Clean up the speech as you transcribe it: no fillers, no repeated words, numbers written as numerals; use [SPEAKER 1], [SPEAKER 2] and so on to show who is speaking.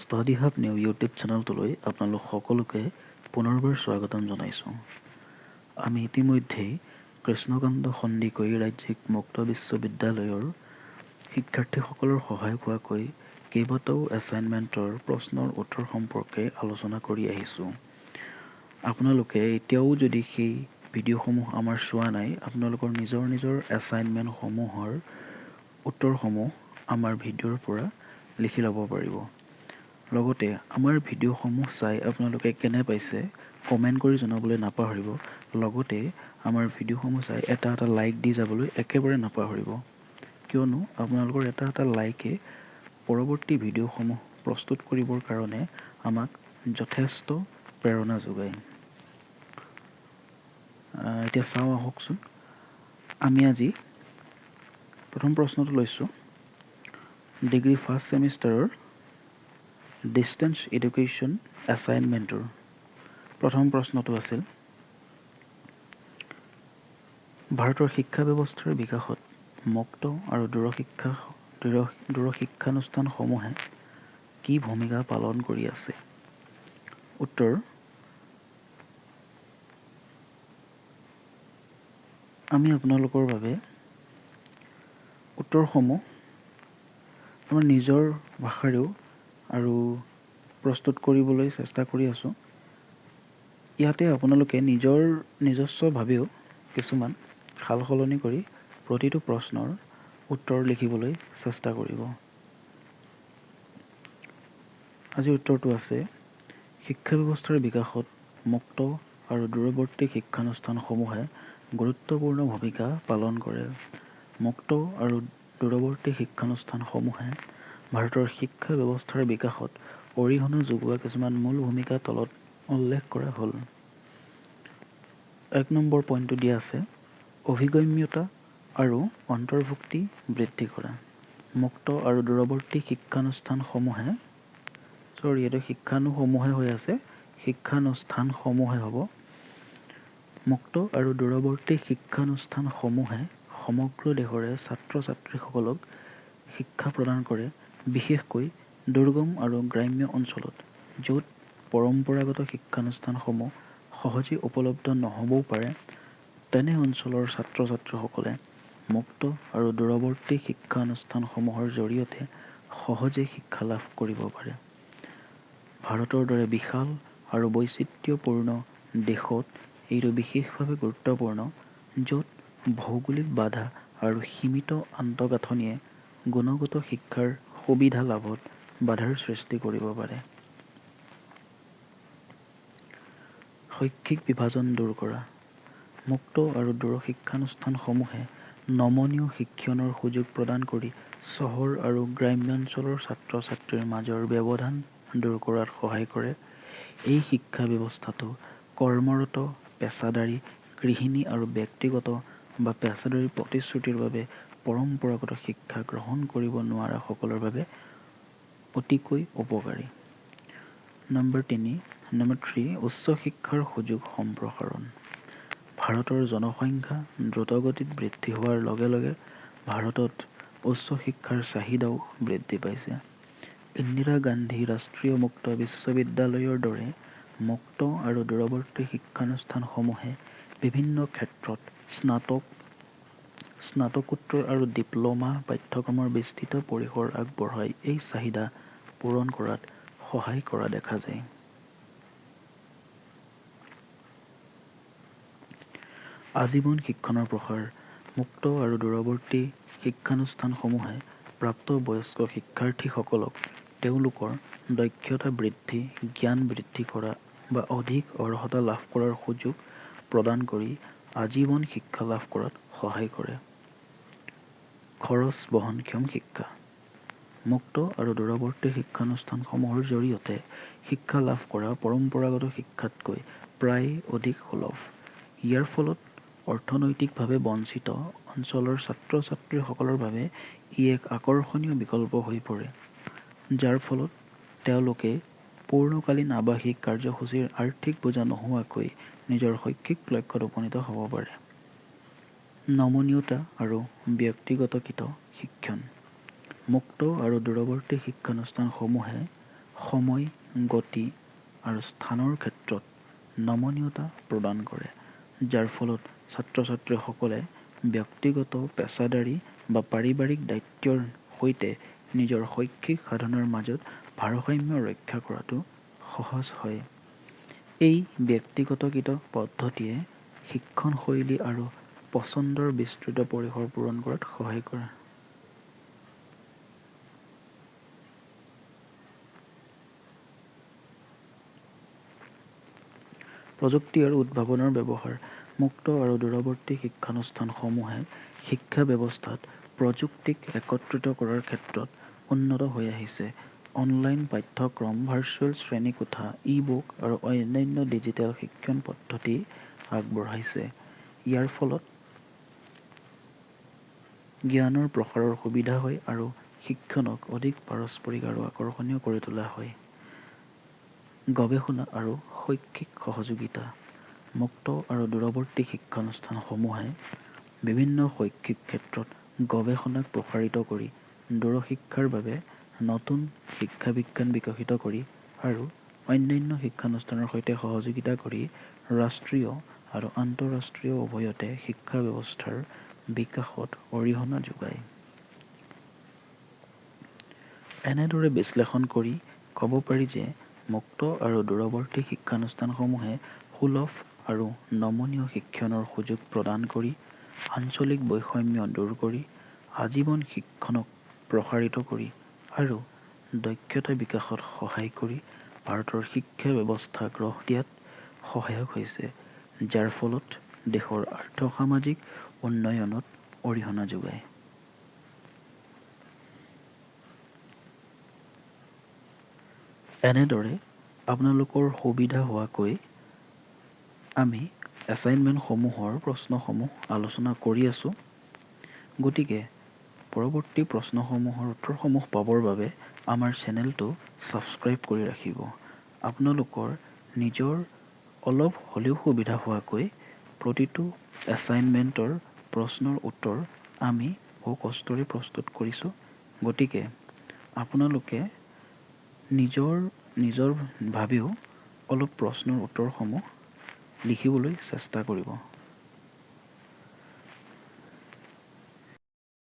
[SPEAKER 1] Study hub new YouTube চেনেলটোলৈ আপোনালোক সকলোকে পুনৰবাৰ স্বাগতম জনাইছোঁ। আমি ইতিমধ্যেই কৃষ্ণকান্ত সন্দিকৈ ৰাজ্যিক মুক্ত বিশ্ববিদ্যালয়ৰ শিক্ষাৰ্থীসকলৰ সহায় হোৱাকৈ কেইবাটাও এছাইনমেণ্টৰ প্ৰশ্নৰ উত্তৰ সম্পৰ্কে আলোচনা কৰি আহিছোঁ। আপোনালোকে এতিয়াও যদি সেই ভিডিঅ'সমূহ আমাৰ চোৱা নাই, আপোনালোকৰ নিজৰ এছাইনমেণ্টসমূহৰ উত্তৰসমূহ আমাৰ ভিডিঅ'ৰ পৰা লিখি ল'ব পাৰিব। লগতে আমাৰ ভিডিঅ'সমূহ চাই আপোনালোকে কেনে পাইছে কমেণ্ট কৰি জনাবলৈ নাপাহৰিব। লগতে আমাৰ ভিডিঅ'সমূহ চাই এটা লাইক দি যাবলৈ একেবাৰে নাপাহৰিব, কিয়নো আপোনালোকৰ এটা লাইকে পৰৱৰ্তী ভিডিঅ'সমূহ প্ৰস্তুত কৰিবৰ কাৰণে আমাক যথেষ্ট প্ৰেৰণা যোগায়। এতিয়া চাওঁ আহকচোন। আমি আজি প্ৰথম প্ৰশ্নটো লৈছোঁ, ডিগ্ৰী ফাৰ্ষ্ট ছেমিষ্টাৰৰ ডিষ্টেঞ্চ এডুকেশ্যন এছাইনমেণ্টৰ প্ৰথম প্ৰশ্নটো আছিল, ভাৰতৰ শিক্ষা ব্যৱস্থাৰ বিকাশত মুক্ত আৰু দূৰশিক্ষানুষ্ঠানসমূহে কি ভূমিকা পালন কৰি আছে? উত্তৰ, আমি আপোনালোকৰ বাবে উত্তৰসমূহ আমাৰ নিজৰ ভাষাৰেও আৰু প্ৰস্তুত কৰিবলৈ চেষ্টা কৰি আছোঁ। ইয়াতে আপোনালোকে নিজস্বভাৱেও কিছুমান সাল সলনি কৰি প্ৰতিটো প্ৰশ্নৰ উত্তৰ লিখিবলৈ চেষ্টা কৰিব। আজিৰ উত্তৰটো আছে, শিক্ষা ব্যৱস্থাৰ বিকাশত মুক্ত আৰু দূৰৱৰ্তী শিক্ষানুষ্ঠানসমূহে গুৰুত্বপূৰ্ণ ভূমিকা পালন কৰে। মুক্ত আৰু দূৰৱৰ্তী শিক্ষানুষ্ঠানসমূহে ভাৰতৰ শিক্ষা ব্যৱস্থাৰ বিকাশত অৰিহণা যোগোৱা কিছুমান মূল ভূমিকা তলত উল্লেখ কৰা হ'ল। 1 নম্বৰ পইণ্টটো দিয়া আছে, অভিগম্যতা আৰু অন্তৰ্ভুক্তি বৃদ্ধি কৰা। মুক্ত আৰু দূৰৱৰ্তী শিক্ষানুষ্ঠানসমূহে হ'ব। মুক্ত আৰু দূৰৱৰ্তী শিক্ষানুষ্ঠানসমূহে সমগ্ৰ দেশৰে ছাত্ৰ ছাত্ৰীসকলক শিক্ষা প্ৰদান কৰে, বিশেষকৈ দুৰ্গম আৰু গ্ৰাম্য অঞ্চলত, য'ত পৰম্পৰাগত শিক্ষানুষ্ঠানসমূহ সহজে উপলব্ধ নহ'বও পাৰে। তেনে অঞ্চলৰ ছাত্ৰ ছাত্ৰীসকলে মুক্ত আৰু দূৰৱৰ্তী শিক্ষানুষ্ঠানসমূহৰ জৰিয়তে সহজে শিক্ষা লাভ কৰিব পাৰে। ভাৰতৰ দৰে বিশাল আৰু বৈচিত্ৰ্যপূৰ্ণ দেশত এইটো বিশেষভাৱে গুৰুত্বপূৰ্ণ, য'ত ভৌগোলিক বাধা আৰু সীমিত আন্তঃগাঁথনিয়ে গুণগত শিক্ষাৰ সুবিধা লাভত বাধাৰ সৃষ্টি কৰিব পাৰে। শৈক্ষিক বিভাজন দূৰ কৰা। মুক্ত আৰু দূৰ শিক্ষানুষ্ঠানসমূহে নমনীয় শিক্ষণৰ সুযোগ প্ৰদান কৰি চহৰ আৰু গ্ৰাম্যাঞ্চলৰ ছাত্ৰ ছাত্ৰীৰ মাজৰ ব্যৱধান দূৰ কৰাত সহায় কৰে। এই শিক্ষা ব্যৱস্থাটো কৰ্মৰত, পেছাদাৰী, গৃহিণী আৰু ব্যক্তিগত বা পেছাদাৰী প্ৰতিশ্ৰুতিৰ বাবে পৰম্পৰাগত শিক্ষা গ্ৰহণ কৰিব নোৱাৰা সকলৰ বাবে অতিকৈ উপকাৰী। নম্বৰ 3, উচ্চ শিক্ষাৰ সুযোগ সম্প্ৰসাৰণ। ভাৰতৰ জনসংখ্যা দ্ৰুতগতিত বৃদ্ধি হোৱাৰ লগে লগে ভাৰতত উচ্চ শিক্ষাৰ চাহিদাও বৃদ্ধি পাইছে। ইন্দিৰা গান্ধী ৰাষ্ট্ৰীয় মুক্ত বিশ্ববিদ্যালয়ৰ দৰে মুক্ত আৰু দূৰৱৰ্তী শিক্ষানুষ্ঠানসমূহে বিভিন্ন ক্ষেত্ৰত স্নাতকোত্তৰ আৰু ডিপ্ল'মা পাঠ্যক্ৰমৰ বিস্তৃত পৰিসৰ আগবঢ়াই এই চাহিদা পূৰণ কৰাত সহায় কৰা দেখা যায়। আজীৱন শিক্ষণৰ প্ৰসাৰ। মুক্ত আৰু দূৰৱৰ্তী শিক্ষানুষ্ঠানসমূহে প্ৰাপ্তবয়স্ক শিক্ষাৰ্থীসকলক তেওঁলোকৰ দক্ষতা বৃদ্ধি, জ্ঞান বৃদ্ধি কৰা বা অধিক অৰ্হতা লাভ কৰাৰ সুযোগ প্ৰদান কৰি আজীৱন শিক্ষা লাভ কৰাত সহায় কৰে। খৰচ বহনক্ষম শিক্ষা। মুক্ত আৰু দূৰৱৰ্তী শিক্ষানুষ্ঠানসমূহৰ জৰিয়তে শিক্ষা লাভ কৰা পৰম্পৰাগত শিক্ষাতকৈ প্ৰায় অধিক সুলভ। ইয়াৰ ফলত অৰ্থনৈতিকভাৱে বঞ্চিত অঞ্চলৰ ছাত্ৰ ছাত্ৰীসকলৰ বাবে ই এক আকৰ্ষণীয় বিকল্প হৈ পৰে, যাৰ ফলত তেওঁলোকে পূৰ্ণকালীন আৱাসিক কাৰ্যসূচীৰ আৰ্থিক বোজা নোহোৱাকৈ নিজৰ শৈক্ষিক লক্ষ্যত উপনীত হ'ব পাৰে। নমনীয়তা আৰু ব্যক্তিগতকৃত শিক্ষণ। মুক্ত আৰু দূৰৱৰ্তী শিক্ষানুষ্ঠানসমূহে সময়, গতি আৰু স্থানৰ ক্ষেত্ৰত নমনীয়তা প্ৰদান কৰে, যাৰ ফলত ছাত্ৰ-ছাত্ৰীসকলে ব্যক্তিগত, পেছাদাৰী বা পাৰিবাৰিক দায়িত্বৰ সৈতে নিজৰ শৈক্ষিক সাধনাৰ মাজত ভাৰসাম্য ৰক্ষা কৰাটো সহজ হয়। এই ব্যক্তিগতকৃত পদ্ধতিয়ে শিক্ষণশৈলী আৰু পছন্দৰ বিস্তৃত পৰিসৰ পূৰণ কৰাত সহায় কৰে। প্ৰযুক্তি আৰু উদ্ভাৱনৰ ব্যৱহাৰ। মুক্ত আৰু দূৰৱৰ্তী শিক্ষানুষ্ঠানসমূহে শিক্ষা ব্যৱস্থাত প্ৰযুক্তিক একত্ৰিত কৰাৰ ক্ষেত্ৰত উন্নত হৈ আহিছে। অনলাইন পাঠ্যক্ৰম, ভাৰ্চুৱেল শ্ৰেণীকোঠা, ই-বুক আৰু অন্যান্য ডিজিটেল শিক্ষণ পদ্ধতি আগবঢ়াইছে। ইয়াৰ ফলত জ্ঞানৰ প্ৰসাৰৰ সুবিধা হয় আৰু শিক্ষণক অধিক পাৰস্পৰিক আৰু আকৰ্ষণীয় কৰি তোলা হয়। গৱেষণা আৰু শৈক্ষিক সহযোগিতা। মুক্ত আৰু দূৰৱৰ্তী শিক্ষানুষ্ঠানসমূহে বিভিন্ন শৈক্ষিক ক্ষেত্ৰত গৱেষণাক প্ৰসাৰিত কৰি দূৰশিক্ষাৰ বাবে নতুন শিক্ষাবিজ্ঞান বিকশিত কৰি আৰু অন্যান্য শিক্ষানুষ্ঠানৰ সৈতে সহযোগিতা কৰি ৰাষ্ট্ৰীয় আৰু আন্তঃৰাষ্ট্ৰীয় উভয়তে শিক্ষা ব্যৱস্থাৰ বিকাশত অৰিহণা যোগায়। এনেদৰে বিশ্লেষণ কৰি ক'ব পাৰি যে মুক্ত আৰু দূৰৱৰ্তী শিক্ষানুষ্ঠানসমূহে সুলভ আৰু নমনীয় শিক্ষণৰ সুযোগ প্ৰদান কৰি আঞ্চলিক বৈষম্য দূৰ কৰি আজীৱন শিক্ষণক প্ৰসাৰিত কৰি আৰু দক্ষতা বিকাশত সহায় কৰি ভাৰতৰ শিক্ষা ব্যৱস্থা গঢ় দিয়াত সহায়ক হৈছে, যাৰ ফলত দেশৰ আৰ্থ-সামাজিক উন্নয়নত অৰিহণা যোগায়। এনেদৰে আপোনালোকৰ সুবিধা হোৱাকৈ আমি এছাইনমেণ্টসমূহৰ প্ৰশ্নসমূহ আলোচনা কৰি আছোঁ। গতিকে পৰৱৰ্তী প্ৰশ্নসমূহৰ উত্তৰসমূহ পাবৰ বাবে আমাৰ চেনেলটো ছাবস্ক্ৰাইব কৰি ৰাখিব। আপোনালোকৰ নিজৰ অলপ হ'লেও সুবিধা হোৱাকৈ প্ৰতিটো এছাইনমেণ্টৰ প্ৰশ্নৰ উত্তৰ আমি বহু কষ্টৰে প্ৰস্তুত কৰিছোঁ। গতিকে আপোনালোকে নিজৰ ভাৱেও অলপ প্ৰশ্নৰ উত্তৰসমূহ লিখিবলৈ চেষ্টা কৰিব।